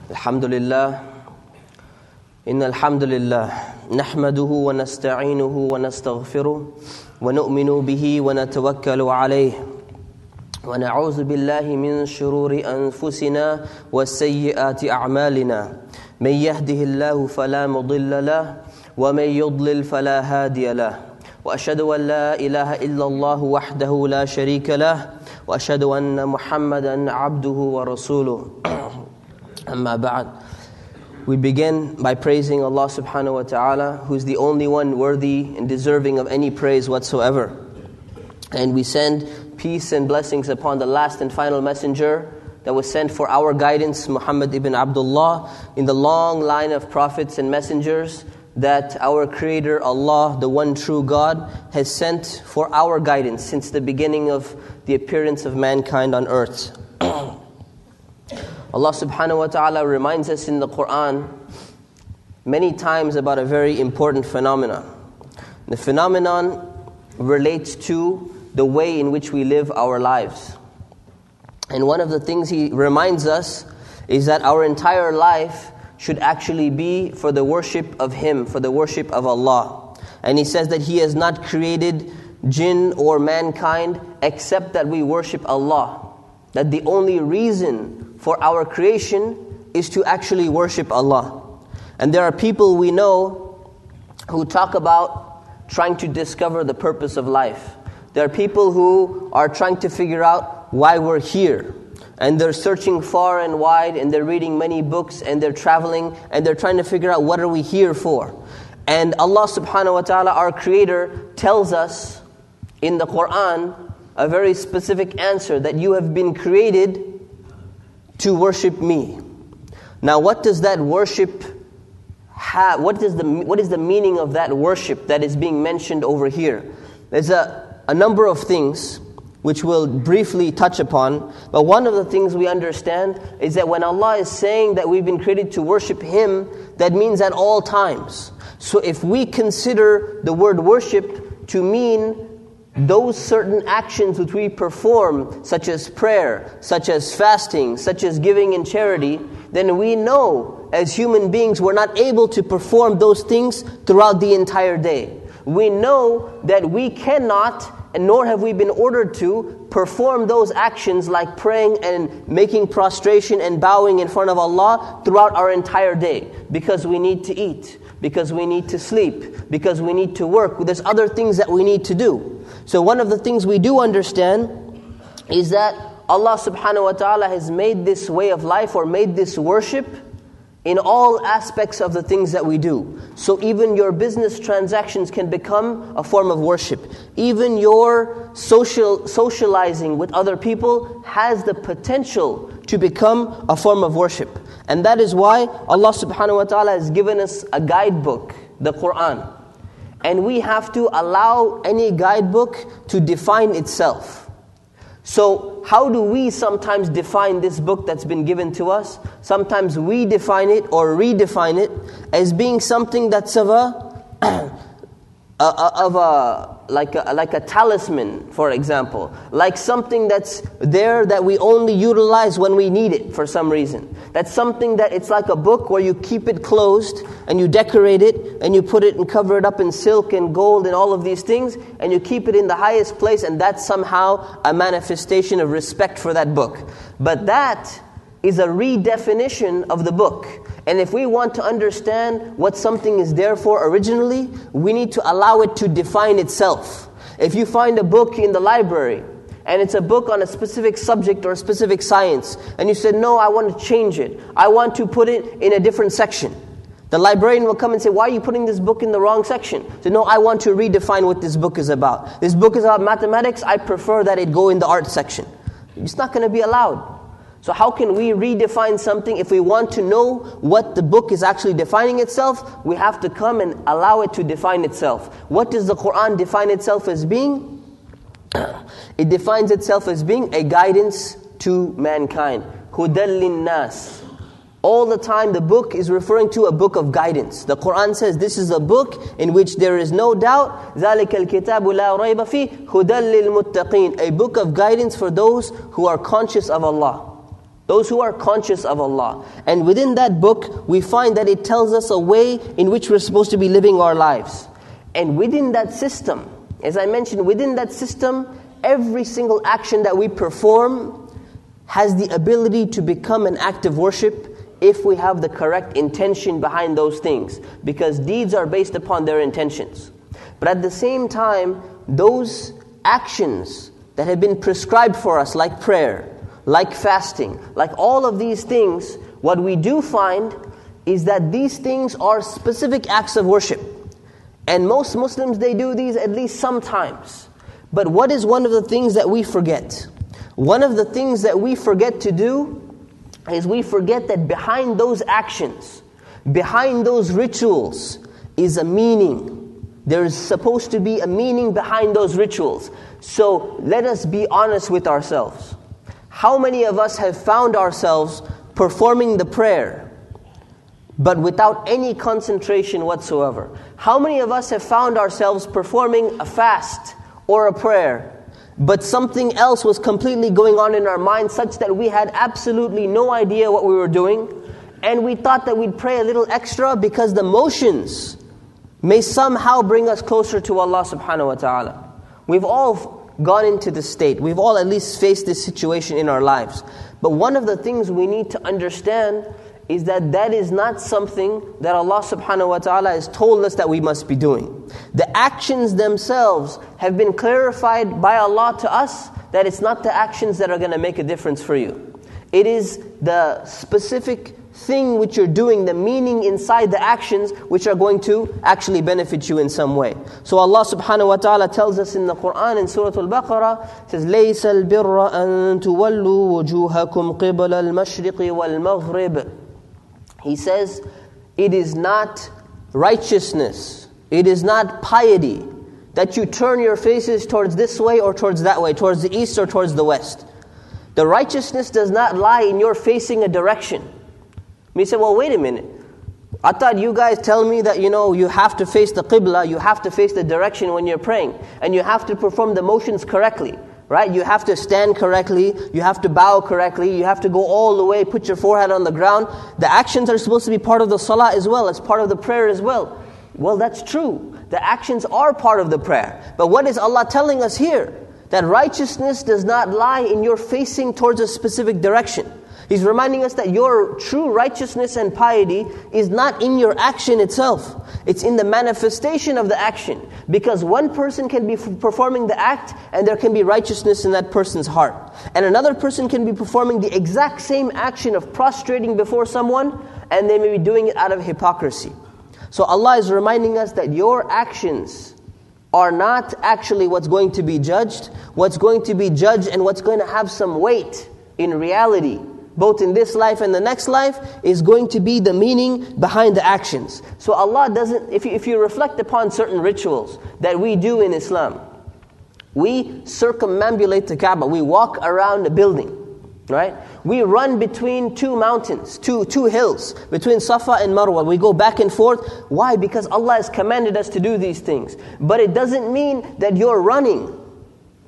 Alhamdulillah. Inna alhamdulillah. Nahmaduhu wa nasta'inuhu wa nastaghfiruh. Wa nu'minu bihi wa natawakkalu alayh. Wa na'udhu billahi min shururi anfusina wa sayyiati a'malina. Man yahdihillahu fala mudilla lah. Wa man yudlil fala hadiya lah. وأشهد أن لا إله إلا الله وحده لا شريك له وأشهد أن محمدا عبده ورسوله أما بعد. We begin by praising Allah subhanahu wa ta'ala, who is the only one worthy and deserving of any praise whatsoever. And we send peace and blessings upon the last and final messenger that was sent for our guidance, Muhammad ibn Abdullah, in the long line of prophets and messengers that our Creator, Allah, the one true God, has sent for our guidance since the beginning of the appearance of mankind on earth. Allah subhanahu wa ta'ala reminds us in the Quran many times about a very important phenomenon. The phenomenon relates to the way in which we live our lives. And one of the things He reminds us is that our entire life should actually be for the worship of Him, for the worship of Allah. And He says that He has not created jinn or mankind except that we worship Allah. That the only reason for our creation is to actually worship Allah. And there are people we know who talk about trying to discover the purpose of life. There are people who are trying to figure out why we're here. And they're searching far and wide, and they're reading many books, and they're traveling, and they're trying to figure out what are we here for. And Allah subhanahu wa ta'ala, our Creator, tells us in the Quran a very specific answer, that you have been created to worship me. Now what does that worship have? What is the meaning of that worship that is being mentioned over here? There's a number of things which we'll briefly touch upon. But one of the things we understand is that when Allah is saying that we've been created to worship Him, that means at all times. So if we consider the word worship to mean those certain actions which we perform, such as prayer, such as fasting, such as giving in charity, then we know as human beings we're not able to perform those things throughout the entire day. We know that we cannot, and nor have we been ordered to, perform those actions like praying and making prostration and bowing in front of Allah throughout our entire day. Because we need to eat, because we need to sleep, because we need to work. There's other things that we need to do. So one of the things we do understand is that Allah subhanahu wa ta'ala has made this way of life, or made this worship, in all aspects of the things that we do. So even your business transactions can become a form of worship. Even your socializing with other people has the potential to become a form of worship. And that is why Allah subhanahu wa ta'ala has given us a guidebook, the Quran. And we have to allow any guidebook to define itself. So how do we sometimes define this book that's been given to us? Sometimes we define it or redefine it as being something that's like a talisman, for example. Like something that's there that we only utilize when we need it for some reason. That's something that it's like a book where you keep it closed and you decorate it and you put it and cover it up in silk and gold and all of these things, and you keep it in the highest place, and that's somehow a manifestation of respect for that book. But that is a redefinition of the book. And if we want to understand what something is there for originally, we need to allow it to define itself. If you find a book in the library, and it's a book on a specific subject or a specific science, and you said, no, I want to change it. I want to put it in a different section. The librarian will come and say, why are you putting this book in the wrong section? So no, I want to redefine what this book is about. This book is about mathematics, I prefer that it go in the art section. It's not going to be allowed. So how can we redefine something? If we want to know what the book is actually defining itself, we have to come and allow it to define itself. What does the Quran define itself as being? It defines itself as being a guidance to mankind. هُدًى لِلنَّاسِ All the time the book is referring to a book of guidance. The Quran says this is a book in which there is no doubt. ذَلِكَ الْكِتَابُ لَا رَيْبَ فِيهِ هُدًى لِلْمُتَّقِينَ. A book of guidance for those who are conscious of Allah. Those who are conscious of Allah. And within that book, we find that it tells us a way in which we're supposed to be living our lives. And within that system, as I mentioned, within that system, every single action that we perform has the ability to become an act of worship if we have the correct intention behind those things. Because deeds are based upon their intentions. But at the same time, those actions that have been prescribed for us, like prayer, like fasting, like all of these things, what we do find is that these things are specific acts of worship. And most Muslims, they do these at least sometimes. But what is one of the things that we forget? One of the things that we forget to do is we forget that behind those actions, behind those rituals, is a meaning. There is supposed to be a meaning behind those rituals. So let us be honest with ourselves. How many of us have found ourselves performing the prayer, but without any concentration whatsoever? How many of us have found ourselves performing a fast or a prayer, but something else was completely going on in our mind, such that we had absolutely no idea what we were doing, and we thought that we'd pray a little extra because the motions may somehow bring us closer to Allah subhanahu wa ta'ala. We've all gone into this state. We've all at least faced this situation in our lives. But one of the things we need to understand is that that is not something that Allah subhanahu wa ta'ala has told us that we must be doing. The actions themselves have been clarified by Allah to us that it's not the actions that are going to make a difference for you. It is the specific thing which you're doing, the meaning inside the actions, which are going to actually benefit you in some way. So Allah subhanahu wa ta'ala tells us in the Quran, in Surah Al-Baqarah, it says, لَيْسَ الْبِرَّ أَن تُوَلُّوا وُجُوهَكُمْ قِبَلَ الْمَشْرِقِ وَالْمَغْرِبِ. He says, it is not righteousness, it is not piety, that you turn your faces towards this way or towards that way, towards the east or towards the west. The righteousness does not lie in your facing a direction. You say, well, wait a minute. I thought you guys tell me that, you have to face the qibla, you have to face the direction when you're praying. And you have to perform the motions correctly, right? You have to stand correctly, you have to bow correctly, you have to go all the way, put your forehead on the ground. The actions are supposed to be part of the salah as well, as part of the prayer as well. Well, that's true. The actions are part of the prayer. But what is Allah telling us here? That righteousness does not lie in your facing towards a specific direction. He's reminding us that your true righteousness and piety is not in your action itself. It's in the manifestation of the action. Because one person can be performing the act and there can be righteousness in that person's heart. And another person can be performing the exact same action of prostrating before someone and they may be doing it out of hypocrisy. So Allah is reminding us that your actions are not actually what's going to be judged. What's going to be judged and what's going to have some weight in reality, both in this life and the next life, is going to be the meaning behind the actions. So Allah doesn't, if you reflect upon certain rituals that we do in Islam, we circumambulate the Kaaba, we walk around a building, right? We run between two mountains, two hills, between Safa and Marwa. We go back and forth. Why? Because Allah has commanded us to do these things. But it doesn't mean that you're running.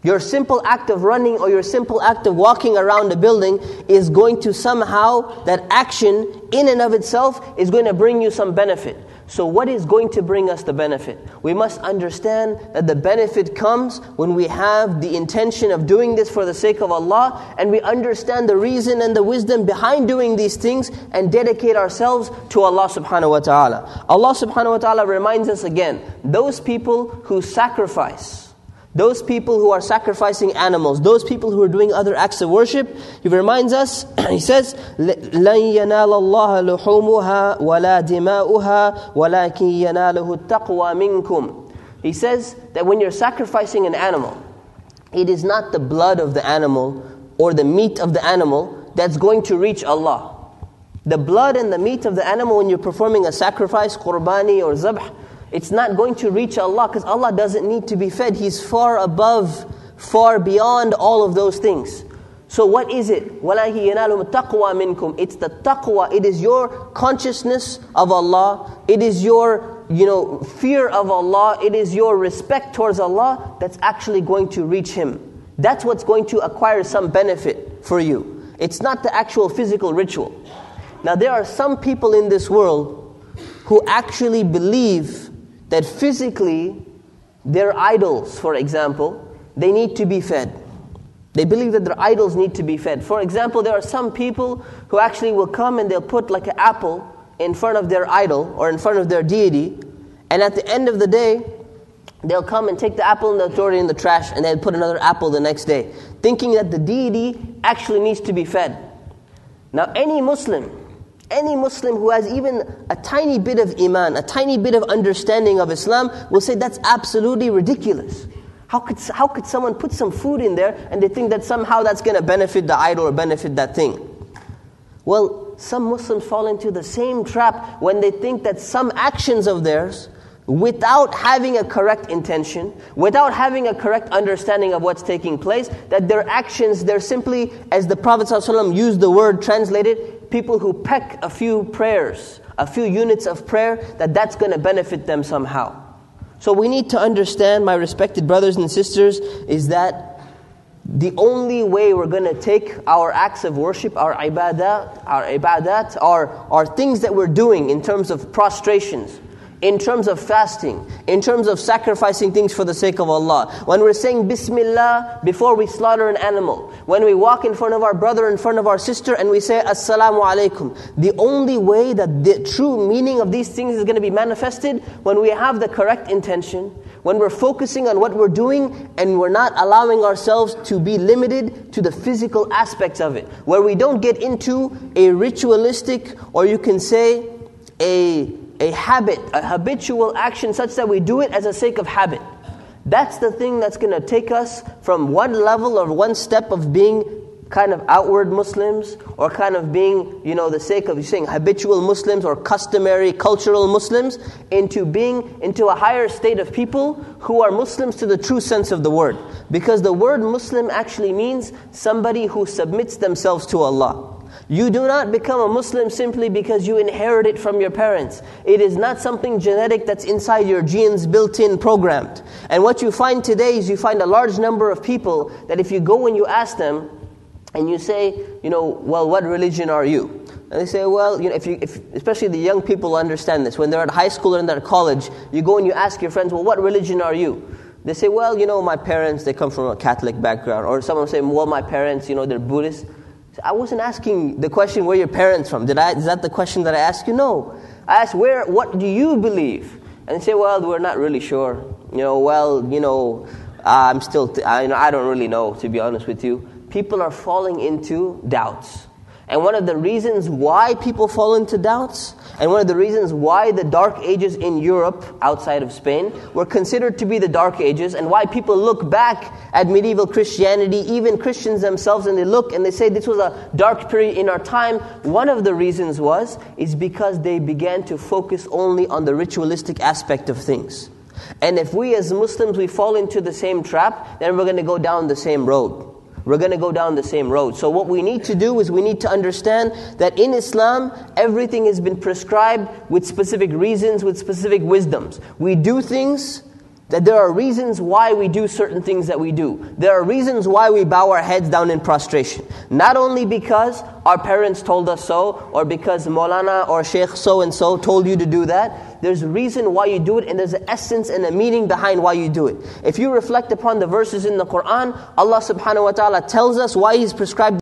Your simple act of running or your simple act of walking around a building is going to somehow, that action in and of itself is going to bring you some benefit. So what is going to bring us the benefit? We must understand that the benefit comes when we have the intention of doing this for the sake of Allah, and we understand the reason and the wisdom behind doing these things and dedicate ourselves to Allah subhanahu wa ta'ala. Allah subhanahu wa ta'ala reminds us again, those people who sacrifice, those people who are sacrificing animals, those people who are doing other acts of worship, He reminds us, He says, لَن يَنَالَ اللَّهَ لُحُومُهَا وَلَا دِمَاؤُهَا وَلَكِنْ يَنَالُهُ التَّقْوَى مِنْكُمْ. He says that when you're sacrificing an animal, it is not the blood of the animal or the meat of the animal that's going to reach Allah. The blood and the meat of the animal, when you're performing a sacrifice, qurbani or zabh, it's not going to reach Allah, because Allah doesn't need to be fed. He's far above, far beyond all of those things. So what is it? وَلَا يَنَالُهُمُ التَّقْوَى مِنْكُمْ. It's the taqwa. It is your consciousness of Allah. It is your, fear of Allah. It is your respect towards Allah that's actually going to reach Him. That's what's going to acquire some benefit for you. It's not the actual physical ritual. Now there are some people in this world who actually believe that physically their idols, for example, they need to be fed. They believe that their idols need to be fed. For example, there are some people who actually will come and they'll put like an apple in front of their idol or in front of their deity, and at the end of the day, they'll come and take the apple and they'll throw it in the trash, and they'll put another apple the next day, thinking that the deity actually needs to be fed. Now any Muslim who has even a tiny bit of iman, a tiny bit of understanding of Islam, will say that's absolutely ridiculous. How could someone put some food in there and they think that somehow that's going to benefit the idol or benefit that thing? Well, some Muslims fall into the same trap when they think that some actions of theirs, without having a correct intention, without having a correct understanding of what's taking place, that their actions, they're simply, as the Prophet ﷺ used the word translated, people who peck a few prayers, a few units of prayer, that's going to benefit them somehow. So we need to understand, my respected brothers and sisters, is that the only way we're going to take our acts of worship, our ibadat, our things that we're doing in terms of prostrations, in terms of fasting, in terms of sacrificing things for the sake of Allah. When we're saying Bismillah before we slaughter an animal, when we walk in front of our brother, in front of our sister, and we say Assalamu alaikum. The only way that the true meaning of these things is going to be manifested when we have the correct intention, when we're focusing on what we're doing and we're not allowing ourselves to be limited to the physical aspects of it, where we don't get into a ritualistic, or you can say a habit, a habitual action such that we do it as a sake of habit. That's the thing that's going to take us from one level or one step of being kind of outward Muslims, or kind of being, the sake of saying habitual Muslims or customary, cultural Muslims, into a higher state of people who are Muslims to the true sense of the word. Because the word Muslim actually means somebody who submits themselves to Allah. You do not become a Muslim simply because you inherit it from your parents. It is not something genetic that's inside your genes, built-in, programmed. And what you find today is you find a large number of people that if you go and you ask them, and you say, well, what religion are you? And they say, well, if especially the young people understand this. When they're at high school or in their college, you go and you ask your friends, well, what religion are you? They say, well, my parents, they come from a Catholic background. Or someone say, well, my parents, they're Buddhist. I wasn't asking the question, where your parents from? Is that the question that I asked you? No. I asked, what do you believe? And they say, well, we're not really sure. I'm still, I don't really know, to be honest with you. People are falling into doubts. And one of the reasons why people fall into doubts, and one of the reasons why the Dark Ages in Europe, outside of Spain, were considered to be the Dark Ages, and why people look back at medieval Christianity, even Christians themselves, and they look and they say this was a dark period in our time, one of the reasons is because they began to focus only on the ritualistic aspect of things. And if we as Muslims, we fall into the same trap, then we're going to go down the same road. We're going to go down the same road. So what we need to do is we need to understand that in Islam, everything has been prescribed with specific reasons, with specific wisdoms. We do things that there are reasons why we do certain things that we do. There are reasons why we bow our heads down in prostration. Not only because our parents told us so, or because Maulana or Sheikh so-and-so told you to do that. There's a reason why you do it, and there's an essence and a meaning behind why you do it. If you reflect upon the verses in the Qur'an, Allah subhanahu wa ta'ala tells us why He's prescribed